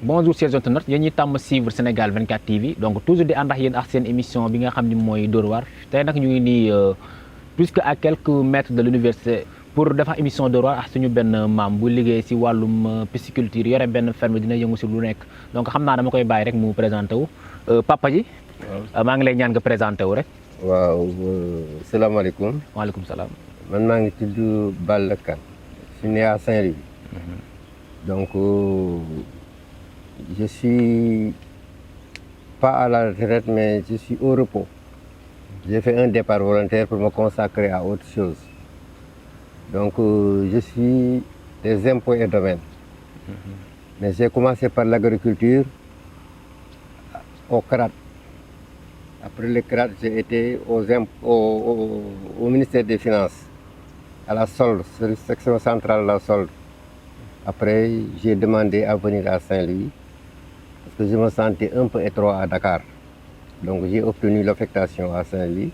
bonjour chers internautes yéen ñi tàmm suivre Sénégal 24 TV donc toujours di ànd ak yéen ak seen émission bi nga xam ni mooy Dóor waar tey nag ñu ngi nii plus que à quelques mètres de l'université pour defar émission Dóor waar ak suñu benn maam bu liggéey si wàllum pisciculture yore benn ferme dina yëngu si lu nekk donc xam naa dama koy bàyyi rek mu présenté wu papa ji. maa ngi lay ñaan nga présenté wu rek. waaw salaamaaleykum. waaleykum salaam. man maa ngi tudd Balla Kane. je suis né à Saint-Louis. Donc je suis pas à la retraite mais je suis au repos. J'ai fait un départ volontaire pour me consacrer à autre chose. Donc je suis des impôts et domaines. Mais j'ai commencé par l'agriculture au CRAT. Après le CRAT, j'ai été au ministère des Finances, à la solde, section centrale de la solde. Après, j'ai demandé à venir à Saint-Louis parce que je me sentais un peu étroit à Dakar. Donc j'ai obtenu l'affectation à Saint-Louis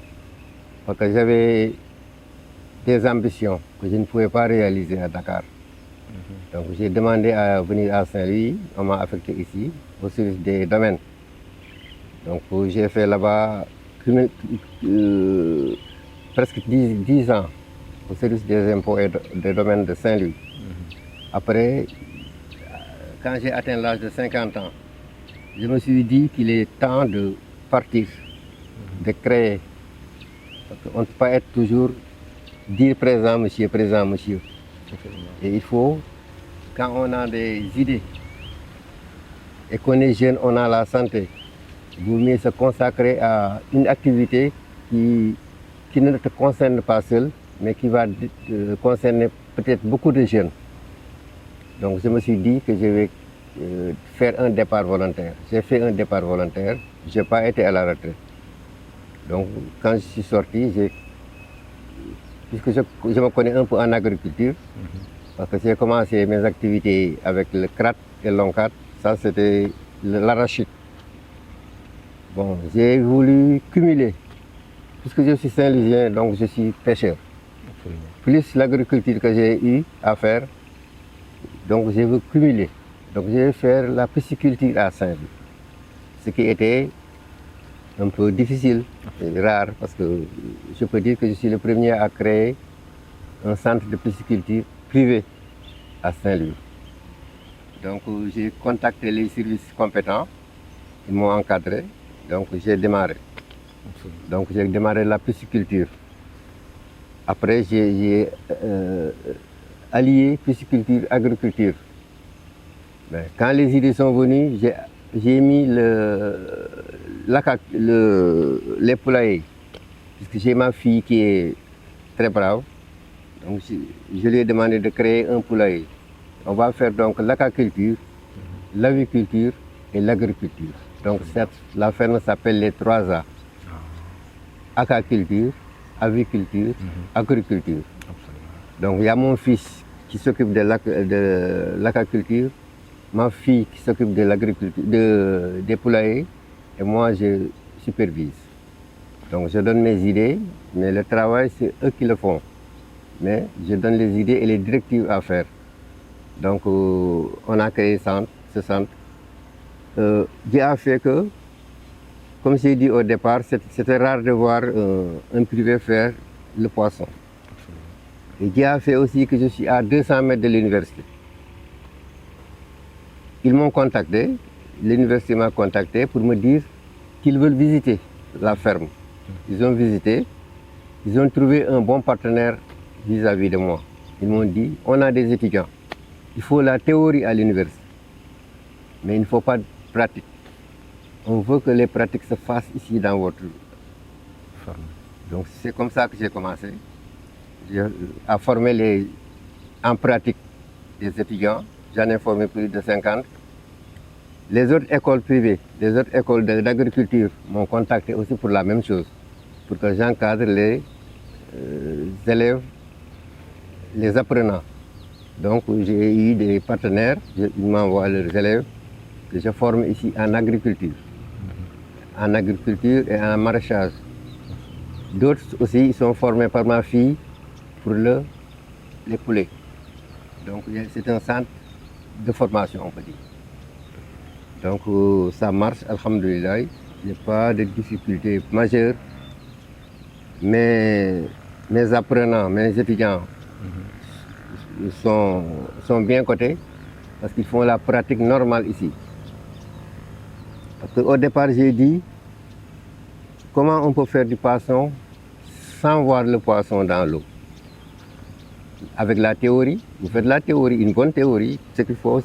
parce que j'avais des ambitions que je ne pouvais pas réaliser à Dakar. Donc j'ai demandé à venir à Saint-Louis, on m'a affecté ici, au service des domaines. Donc j'ai fait là-bas presque 10 ans au service des impôts et des domaines de Saint-Louis. Après, quand j'ai atteint l'âge de 50 ans, je me suis dit qu'il est temps de partir, de créer. Parce qu'on ne peut pas être toujours dire présent monsieur, présent monsieur. Et il faut, quand on a des idées et qu'on est jeune, on a la santé, il vaut mieux se consacrer à une activité qui ne te concerne pas seul, mais qui va concerner peut-être beaucoup de jeunes. Donc je me suis dit que je vais faire un départ volontaire. J'ai fait un départ volontaire, je n'ai pas été à la retraite. Donc quand je suis sorti, puisque je me connais un peu en agriculture, parce que j'ai commencé mes activités avec le CRAT et l'ONCAT, ça c'était l'arachide. Bon, j'ai voulu cumuler, puisque je suis Saint-Louisien, donc je suis pêcheur. Plus l'agriculture que j'ai eu à faire, donc je veux cumuler. Donc je vais faire la pisciculture à Saint-Louis, ce qui était un peu difficile et rare, parce que je peux dire que je suis le premier à créer un centre de pisciculture privé à Saint-Louis. Donc j'ai contacté les services compétents, ils m'ont encadré, donc j'ai démarré. Donc j'ai démarré la pisciculture. Après j'ai allié pisciculture, agriculture. Mais quand les idées sont venues, j'ai mis les poulaillers, puisque j'ai ma fille qui est très brave. Donc je lui ai demandé de créer un poulailler. On va faire donc l'aquaculture, l'aviculture et l'agriculture. Donc la ferme s'appelle les 3A. Aquaculture, aviculture, agriculture. Donc il y a mon fils qui s'occupe de l'aquaculture, ma fille qui s'occupe de l'agriculture, des poulaillers, et moi je supervise. Donc je donne mes idées, mais le travail c'est eux qui le font. Mais je donne les idées et les directives à faire. Donc on a créé ce centre. Qui a fait que, comme j'ai dit au départ, c'était rare de voir un privé faire le poisson. Et qui a fait aussi que je suis à 200 mètres de l'université. Ils m'ont contacté, l'université m'a contacté pour me dire qu'ils veulent visiter la ferme. Ils ont visité, ils ont trouvé un bon partenaire vis-à-vis de moi. Ils m'ont dit, on a des étudiants, il faut la théorie à l'université, mais il ne faut pas de pratique. On veut que les pratiques se fassent ici dans votre ferme. Donc c'est comme ça que j'ai commencé à former en pratique des étudiants. J'en ai formé plus de 50. Les autres écoles privées, les autres écoles d'agriculture m'ont contacté aussi pour la même chose, pour que j'encadre les élèves, les apprenants. Donc j'ai eu des partenaires, ils m'envoient leurs élèves que je forme ici en agriculture. En agriculture et en maraîchage. D'autres aussi ils sont formés par ma fille pour les poulets. Donc c'est un centre de formation, on peut dire. Donc ça marche, alhamdoulilah. Il n'y a pas de difficultés majeures. Mais mes apprenants, mes étudiants sont bien cotés parce qu'ils font la pratique normale ici. Parce qu'au départ, j'ai dit comment on peut faire du poisson sans voir le poisson dans l'eau. Avec la théorie, vous faites la théorie, une bonne théorie, ce qu'il faut,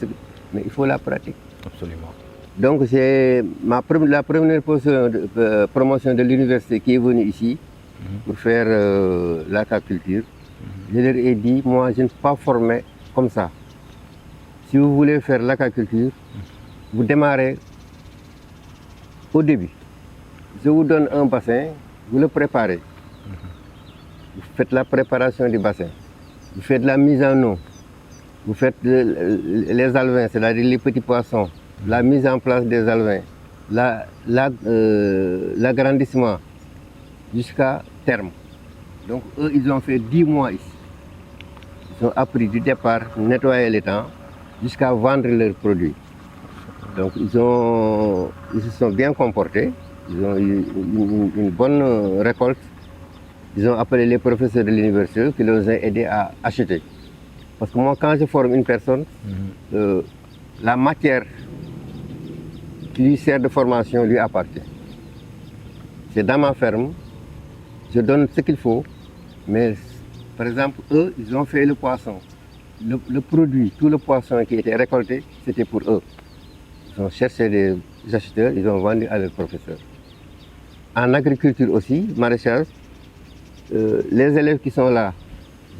mais il faut la pratique. Absolument. Donc c'est la première promotion de l'université qui est venue ici pour faire l'aquaculture. Je leur ai dit, moi je ne suis pas formé comme ça. Si vous voulez faire l'aquaculture, vous démarrez au début. Je vous donne un bassin, vous le préparez. Vous faites la préparation du bassin. Vous faites la mise en eau. Vous faites les alevins, c'est-à-dire les petits poissons. La mise en place des alevins. L'agrandissement jusqu'à terme. Donc eux, ils ont fait 10 mois ici. Ils ont appris du départ, nettoyer les temps, jusqu'à vendre leurs produits. Donc ils se sont bien comportés. Ils ont eu une bonne récolte. Ils ont appelé les professeurs de l'université qui les ont aidés à acheter. Parce que moi, quand je forme une personne, la matière qui lui sert de formation lui appartient. C'est dans ma ferme, je donne ce qu'il faut, mais par exemple, eux, ils ont fait le poisson. Le produit, tout le poisson qui était récolté, c'était pour eux. Ils ont cherché des acheteurs, ils ont vendu à leurs professeurs. En agriculture aussi, maraîchage, les élèves qui sont là,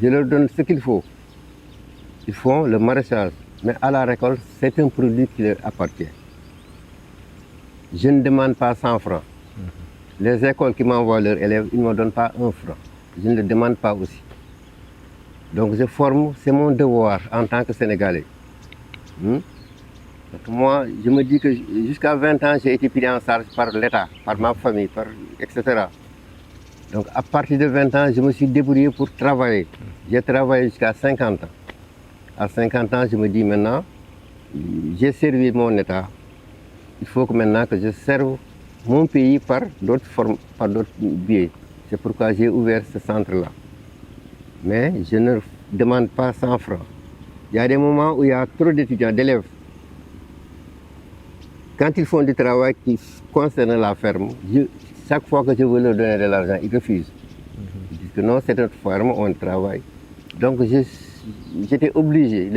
je leur donne ce qu'il faut. Ils font le maraîchage, mais à la récolte, c'est un produit qui leur appartient. Je ne demande pas 100 francs. Les écoles qui m'envoient leurs élèves, ils ne me donnent pas 1 franc. Je ne le demande pas aussi. Donc je forme, c'est mon devoir en tant que Sénégalais. Parce que moi, je me dis que jusqu'à 20 ans, j'ai été pris en charge par l'État, par ma famille, etc. Donc à partir de 20 ans, je me suis débrouillé pour travailler. J'ai travaillé jusqu'à 50 ans. À 50 ans, je me dis maintenant, j'ai servi mon État. Il faut que maintenant que je serve mon pays par d'autres biais. C'est pourquoi j'ai ouvert ce centre-là. Mais je ne demande pas 100 francs. Il y a des moments où il y a trop d'étudiants, d'élèves. Quand ils font du travail qui concerne la ferme, chaque fois que je veux leur donner de l'argent, ils refusent. Ils disent que non, c'est notre ferme, on travaille. Donc j'étais obligé,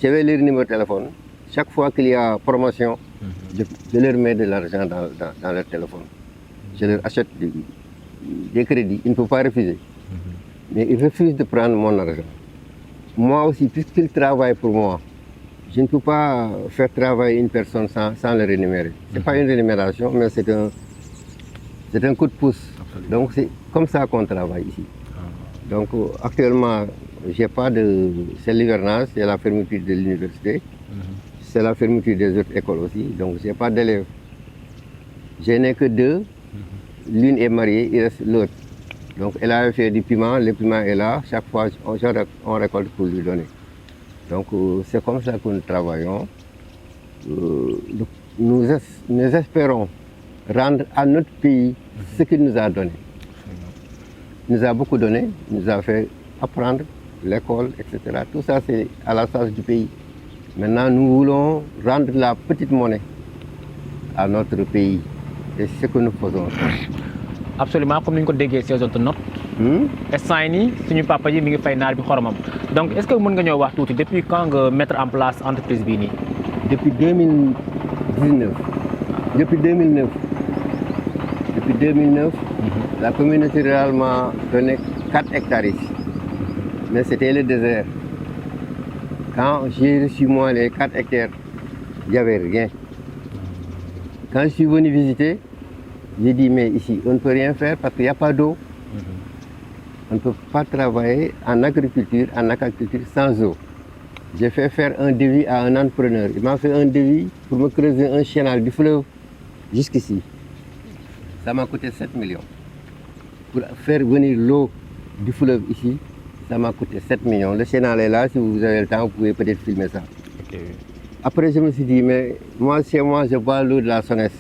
j'avais leur numéro de téléphone. Chaque fois qu'il y a promotion, je leur mets de l'argent dans leur téléphone. Je leur achète des crédits, ils ne peuvent pas refuser. Mais ils refusent de prendre mon argent. Moi aussi, puisqu'ils travaillent pour moi, je ne peux pas faire travailler une personne sans le rémunérer. Ce n'est pas une rémunération, mais c'est un coup de pouce. Donc c'est comme ça qu'on travaille ici. Donc actuellement, c'est l'hivernage, c'est la fermeture de l'université, c'est la fermeture des autres écoles aussi, donc je n'ai pas d'élèves. Je n'ai que 2, l'une est mariée, il reste l'autre. Donc elle a fait du piment, le piment est là, chaque fois on récolte pour lui donner. Donc c'est comme ça que nous travaillons. Nous espérons rendre à notre pays ce qu'il nous a donné. Il nous a beaucoup donné, il nous a fait apprendre l'école, etc. Tout ça c'est à la charge du pays. Maintenant nous voulons rendre la petite monnaie à notre pays. Et c'est ce que nous faisons. Absolument, comme nous l'avons dit, c'est une note. Instant ni suñu papa ji mi ngi fay naar bi xoromam. Donc est-ce que mën nga ñoo wax tuuti depuis quand nga mettre en place entreprise bii nii? Depuis 2019. Depuis 2009. Depuis 2009, la communauté rurale m'a donné 4 hectares ici. Mais c'était le désert. Quand j'ai reçu moi les 4 hectares, il n'y avait rien. Quand je suis venu visiter, j'ai dit mais ici on ne peut rien faire parce qu'il n'y a pas d'eau. On ne peut pas travailler en agriculture, en aquaculture sans eau. J'ai fait faire un devis à un entrepreneur. Il m'a fait un devis pour me creuser un canal du fleuve jusqu'ici. Ça m'a coûté 7 millions. Pour faire venir l'eau du fleuve ici, ça m'a coûté 7 millions. Le canal est là, si vous avez le temps, vous pouvez peut-être filmer ça. Okay. Après, je me suis dit, mais moi, chez moi, je bois l'eau de la Sonesse.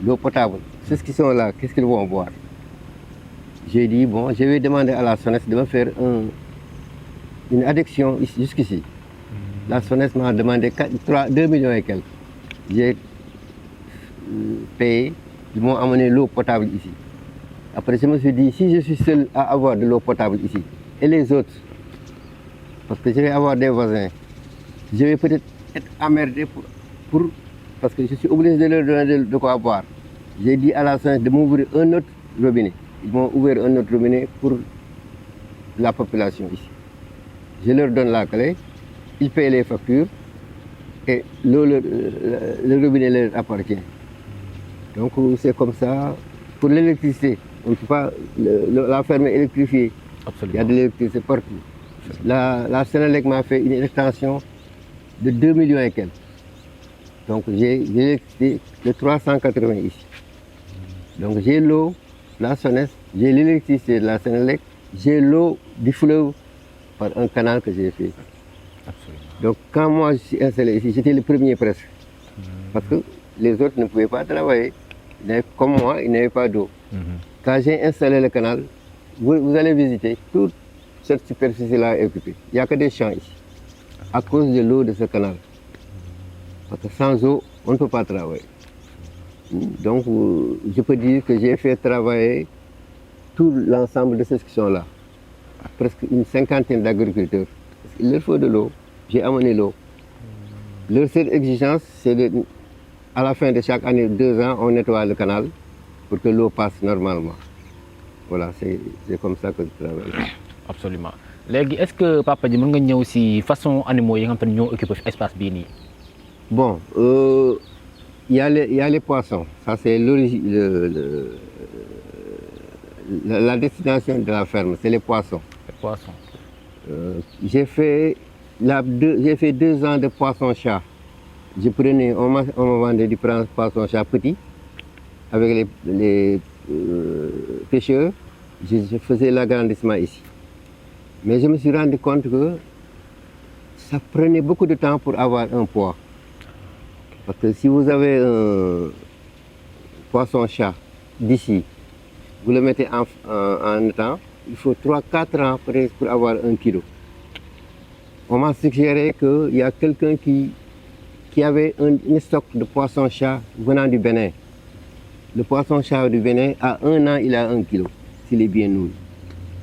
L'eau potable. Ceux qui sont là, qu'est-ce qu'ils vont boire? J'ai dit, bon, je vais demander à la Sonesse de me faire une adduction jusqu'ici. La Sonesse m'a demandé 2 millions et quelques. J'ai payé, ils m'ont amené l'eau potable ici. Après, je me suis dit, si je suis seul à avoir de l'eau potable ici, et les autres, parce que je vais avoir des voisins, je vais peut-être être emmerdé parce que je suis obligé de leur donner de quoi boire. J'ai dit à la Sonesse de m'ouvrir un autre robinet. Ils m'ont ouvert un autre robinet pour la population ici. Je leur donne la clé, ils payent les factures et le robinet leur appartient. Donc c'est comme ça. Pour l'électricité, on ne peut pas la ferme électrifiée. Absolument. Il y a de l'électricité partout. La Sénélec m'a fait une extension de 2 millions et quelques. Donc j'ai l'électricité de 380 ici. Donc j'ai l'eau, la Sonesse, j'ai l'électricité de la Sénélec, j'ai l'eau du fleuve par un canal que j'ai fait. Absolument. Donc quand moi je suis installé ici, j'étais le premier presque. Parce que les autres ne pouvaient pas travailler. Comme moi, ils n'avaient pas d'eau. Quand j'ai installé le canal, vous allez visiter, toute cette superficie-là est occupée. Il n'y a que des champs ici, à cause de l'eau de ce canal. Parce que sans eau, on ne peut pas travailler. Donc, je peux dire que j'ai fait travailler tout l'ensemble de ceux qui sont là. Presque une cinquantaine d'agriculteurs. Il leur faut de l'eau. J'ai amené l'eau. Leur seule exigence, c'est à la fin de chaque année, 2 ans, on nettoie le canal pour que l'eau passe normalement. Voilà, c'est comme ça que je travaille. Absolument. Léegi est-ce que papa ji mën nga ñëw si façon animaux yi nga xam ne ñoo occupé espace bii nii. Bon, il y a les poissons. Ça, c'est la destination de la ferme, c'est les poissons. Les poissons. J'ai fait 2 ans de poisson-chat. On m'a vendait du poisson-chat petit avec les pêcheurs. Je faisais l'agrandissement ici. Mais je me suis rendu compte que ça prenait beaucoup de temps pour avoir un poids. Parce que si vous avez un poisson-chat d'ici, vous le mettez en temps, il faut 3-4 ans pour avoir 1 kilo. On m'a suggéré qu'il y a quelqu'un qui avait un stock de poisson-chat venant du Bénin. Le poisson-chat du Bénin, à 1 an, il a 1 kilo, s'il est bien nourri.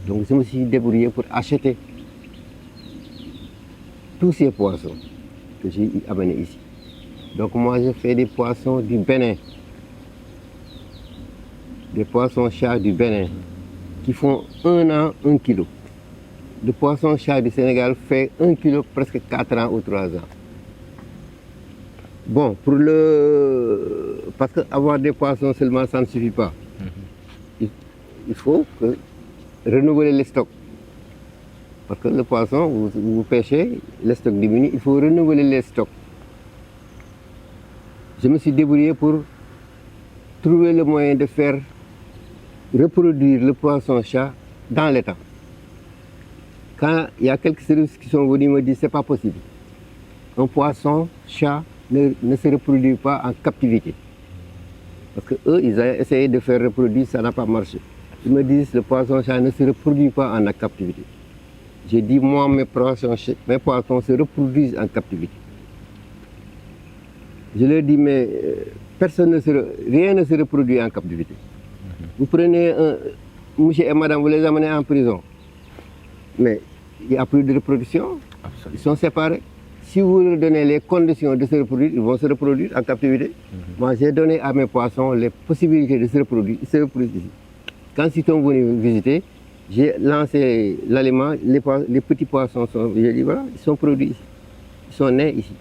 Donc je me suis débrouillé pour acheter tous ces poissons que j'ai amenés ici. Donc moi, je fais des poissons du Bénin, des poissons-chats du Bénin, qui font 1 an, 1 kilo. Le poisson-chat du Sénégal fait 1 kilo presque 4 ans ou 3 ans. Bon, parce qu'avoir des poissons seulement, ça ne suffit pas. Il faut renouveler les stocks. Parce que le poisson, vous pêchez, les stocks diminuent, il faut renouveler les stocks. Je me suis débrouillé pour trouver le moyen de faire reproduire le poisson-chat dans le temps. Quand il y a quelques services qui sont venus me dire que ce n'est pas possible. Un poisson-chat ne se reproduit pas en captivité. Parce qu'eux, ils ont essayé de faire reproduire, ça n'a pas marché. Ils me disent que le poisson-chat ne se reproduit pas en captivité. J'ai dit, moi, mes poissons se reproduisent en captivité. Je leur dis, mais rien ne se reproduit en captivité. Vous prenez monsieur et madame, vous les amenez en prison. Mais il n'y a plus de reproduction. Absolument. Ils sont séparés. Si vous leur donnez les conditions de se reproduire, ils vont se reproduire en captivité. Moi, j'ai donné à mes poissons les possibilités de se reproduire. Ils se reproduisent ici. Quand ils sont venus visiter, j'ai lancé l'aliment, les petits poissons j'ai dit voilà, ils sont produits ici. Ils sont nés ici.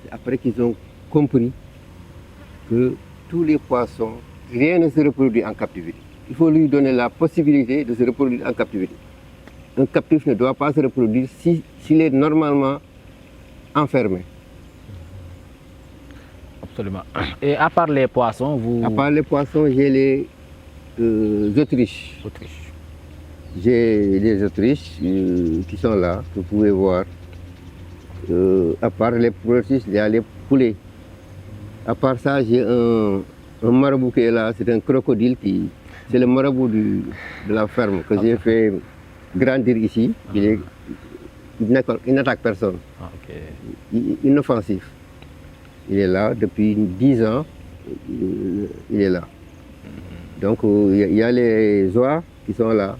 C'est après qu'ils ont compris que tous les poissons, rien ne se reproduit en captivité. Il faut lui donner la possibilité de se reproduire en captivité. Un captif ne doit pas se reproduire s'il est normalement enfermé. Absolument. Et à part les poissons, vous... À part les poissons, j'ai les autruches. J'ai des autruches qui sont là, que vous pouvez voir. À part les poulets, il y a les poulets. À part ça, j'ai un marabout qui est là, c'est un crocodile c'est le marabout de la ferme que j'ai fait grandir ici. Il n'attaque personne. Inoffensif. Il est là depuis 10 ans. Il est là. Donc il y a les oies qui sont là.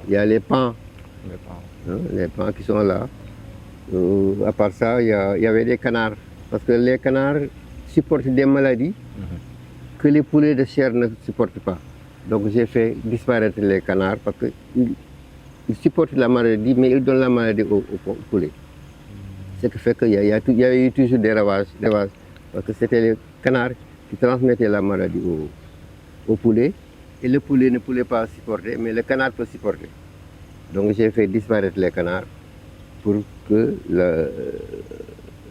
Il y a les pans. Les pans qui sont là. À part ça, il y avait des canards. Parce que les canards supportent des maladies que les poulets de chair ne supportent pas. Donc j'ai fait disparaître les canards parce qu'ils supportent la maladie, mais ils donnent la maladie aux poulets. Ce qui fait qu'il y a eu toujours des ravages. Parce que c'était les canards qui transmettaient la maladie aux poulets. Et le poulet ne pouvait pas supporter, mais le canard peut supporter. Donc j'ai fait disparaître les canards pour que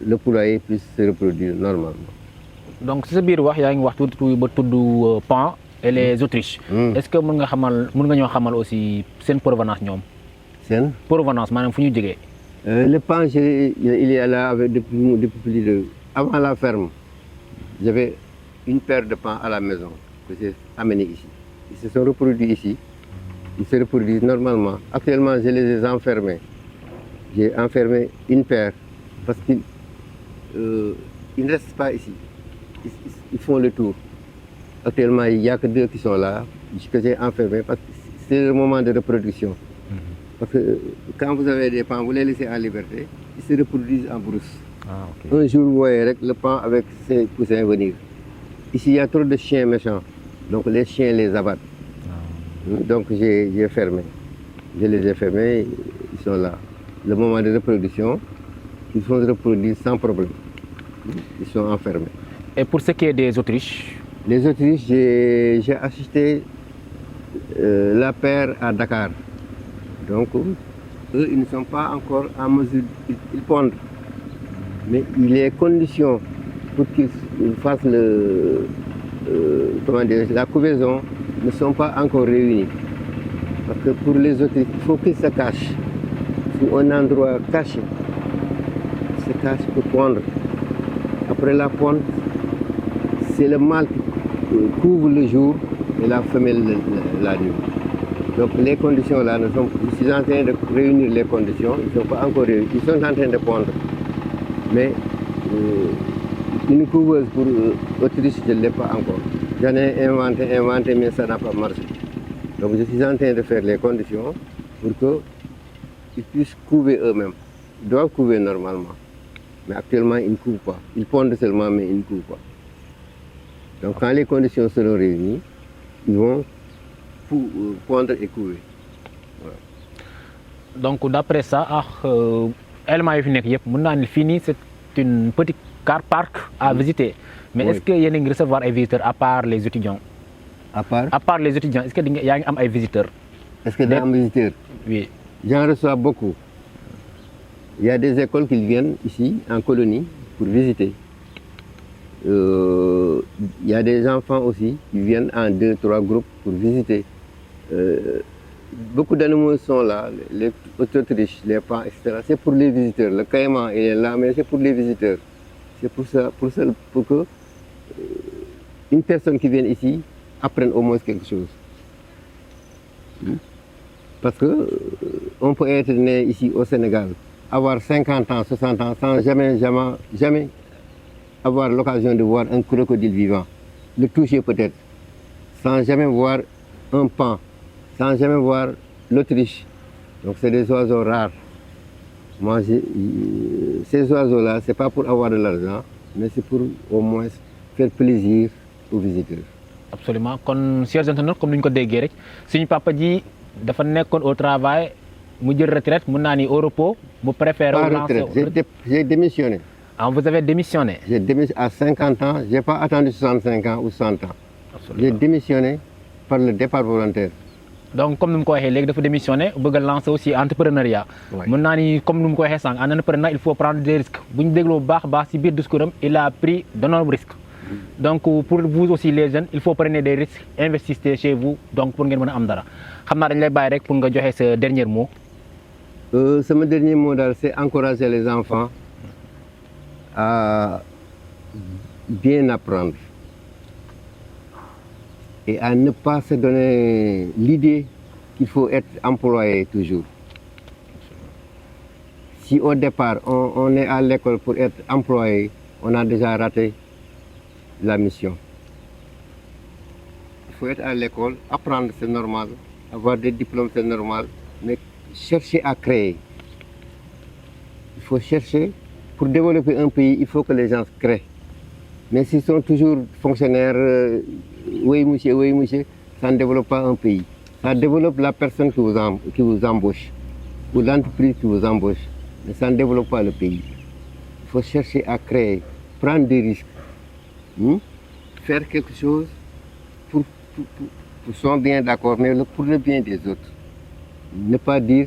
le poulailler puisse se reproduire normalement. Donc si sa biir wax yaa ngi wax tuuti ba tudd Pan et les Autriches. Est-ce que mën nga ñoo xamal aussi seen provenance ñoom. Seen provenance maanaam fu ñu jógee. Le Pan il est là depuis plus de avant la ferme. J'avais une paire de Pans à la maison que j'ai amené ici. Ils se sont reproduits ici. Ils se reproduisent normalement. Actuellement, je les ai enfermés. J'ai enfermé une paire parce qu'ils ne restent pas ici. Ils font le tour. Actuellement, il n'y a que 2 qui sont là, que j'ai enfermés parce que c'est le moment de reproduction. Parce que quand vous avez des pans, vous les laissez en liberté, ils se reproduisent en brousse. Un jour, vous voyez le pan avec ses poussins venir. Ici, il y a trop de chiens méchants, donc les chiens les abattent. Donc j'ai fermé. Je les ai fermés, ils sont là. Le moment de reproduction, ils vont se reproduire sans problème. Ils sont enfermés. Et pour ce qui est des Autriches? Les Autriches, j'ai assisté la paire à Dakar. Donc, eux, ils ne sont pas encore en mesure, ils pondent. Mais les conditions pour qu'ils fassent la couvaison ne sont pas encore réunies. Parce que pour les Autriches, il faut qu'ils se cachent. Il faut un endroit caché. Ils se cachent pour pondre. Après la ponte, c'est le mâle qui couvre le jour et la femelle la nuit. Donc les conditions là, je suis en train de réunir les conditions, ils ne sont pas encore réunis, ils sont en train de pondre. Mais une couveuse pour Autriche, je ne l'ai pas encore. J'en ai inventé, mais ça n'a pas marché. Donc je suis en train de faire les conditions pour qu'ils puissent couver eux-mêmes. Ils doivent couver normalement. Mais actuellement, ils ne couvent pas. Ils pondent seulement, mais ils ne couvent pas. Donc quand les conditions seront réunies, ils vont pondre et couver. Voilà. Donc d'après ça, éléments yi fi nekk yëpp mën naa ne fii nii c'est une petite car parc à visiter. Mais est-ce que yéen a ngi recevoir ay visiteurs à part les étudiants? À part les étudiants, est-ce que yaa ngi am ay visiteurs? Est-ce que daa am visiteurs? Oui. J'en reçois beaucoup. Il y a des écoles qui viennent ici en colonie pour visiter. Il y a des enfants aussi qui viennent en 2-3 groupes pour visiter. Beaucoup d'animaux sont là, les Autriches, les pans, etc. C'est pour les visiteurs. Le caïman il est là, mais c'est pour les visiteurs. C'est pour que une personne qui vient ici apprenne au moins quelque chose. Parce que on peut être né ici au Sénégal, avoir 50 ans, 60 ans, sans jamais avoir l'occasion de voir un crocodile vivant, le toucher peut-être, sans jamais voir un pan, sans jamais voir l'Autriche. Donc c'est des oiseaux rares. Moi, ces oiseaux-là, c'est pas pour avoir de l'argent, mais c'est pour au moins faire plaisir aux visiteurs. Absolument. Kon chers internautes, comme nous ko déggee rek, suñu papa ji dafa nekkoon au travail, mu jël retraite, mun naa ni au repos, mu préféré pas retraite, j'ai démissionné. Ah, vous avez démissionné? J'ai démissionné à 50 ans, je n'ai pas attendu 65 ans ou 100 ans. J'ai démissionné par le départ volontaire. Donc comme nous mu ko waxee léegi dafa démissionné bëgg a lancer aussi entrepreneuriat. Mën naa ni comme nous mu ko waxee sànq en entrepreneur il faut prendre des risques. Bu ñu dégloo bu baax ci biir discours am il a pris d'énormes risques. Donc pour vous aussi les jeunes il faut prendre des risques, investissez chez vous donc pour ngeen mën a am dara. Xam naa dañ lay bàyyi rek pour nga joxe sa dernier mot. Mon dernier mot c'est encourager les enfants à bien apprendre et à ne pas se donner l'idée qu'il faut être employé toujours. Si au départ on est à l'école pour être employé, on a déjà raté la mission. Il faut être à l'école, apprendre c'est normal, avoir des diplômes c'est normal, mais chercher à créer. Il faut chercher, pour développer un pays, il faut que les gens créent. Mais s'ils sont toujours fonctionnaires, oui monsieur, ça ne développe pas un pays. Ça développe la personne qui vous embauche, ou l'entreprise qui vous embauche, mais ça ne développe pas le pays. Il faut chercher à créer, prendre des risques, faire quelque chose pour son bien, d'accord, mais pour le bien des autres. Ne pas dire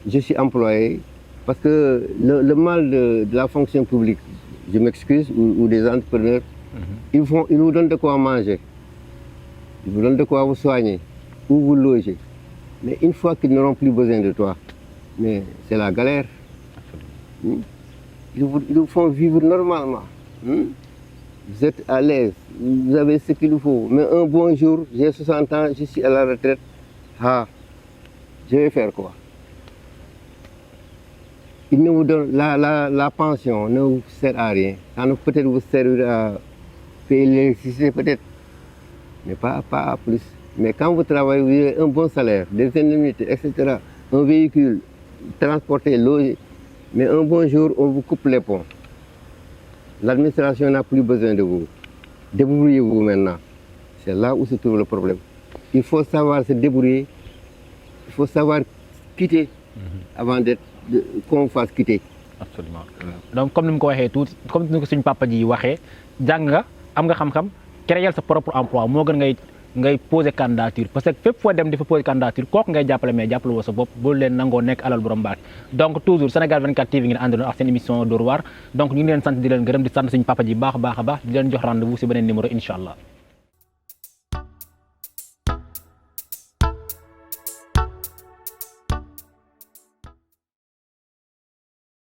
je suis employé, parce que le mal de la fonction publique, je m'excuse, ou des entrepreneurs, ils vous donnent de quoi manger, ils vous donnent de quoi vous soigner, ou vous loger. Mais une fois qu'ils n'auront plus besoin de toi, mais c'est la galère. Ils vous font vivre normalement. Vous êtes à l'aise, vous avez ce qu'il faut. Mais un bon jour, j'ai 60 ans, je suis à la retraite. Ah, je vais faire quoi? Ils ne vous donnent la pension ne vous sert à rien. Ça ne peut-être vous servir à payer l'électricité, peut-être, mais pas à plus. Mais quand vous travaillez, vous avez un bon salaire, des indemnités, etc., un véhicule, transporter, loger. Mais un bon jour, on vous coupe les ponts. L'administration n'a plus besoin de vous. Débrouillez-vous maintenant. C'est là où se trouve le problème. Il faut savoir se débrouiller. Il faut savoir quitter avant qu'on fasse quitter. Absolument. Donc comme ni mu ko waxee tuuti comme ni ko suñu papa ji waxee jàng nga am nga xam-xam créer sa propre emploi moo gën ngay poser candidature parce que fépp foo dem di fa poser candidature kooku ngay jàppale mais jàppale woo sa bopp boo leen nangoo nekk alal borom baat donc toujours Sénégal 24 TV ngeen àndandoo ak seen émission Dóor waar donc ñu ngi leen sant di leen gërëm di sant suñu papa ji baax a baax di leen jox rendez-vous si beneen numéro incha allah.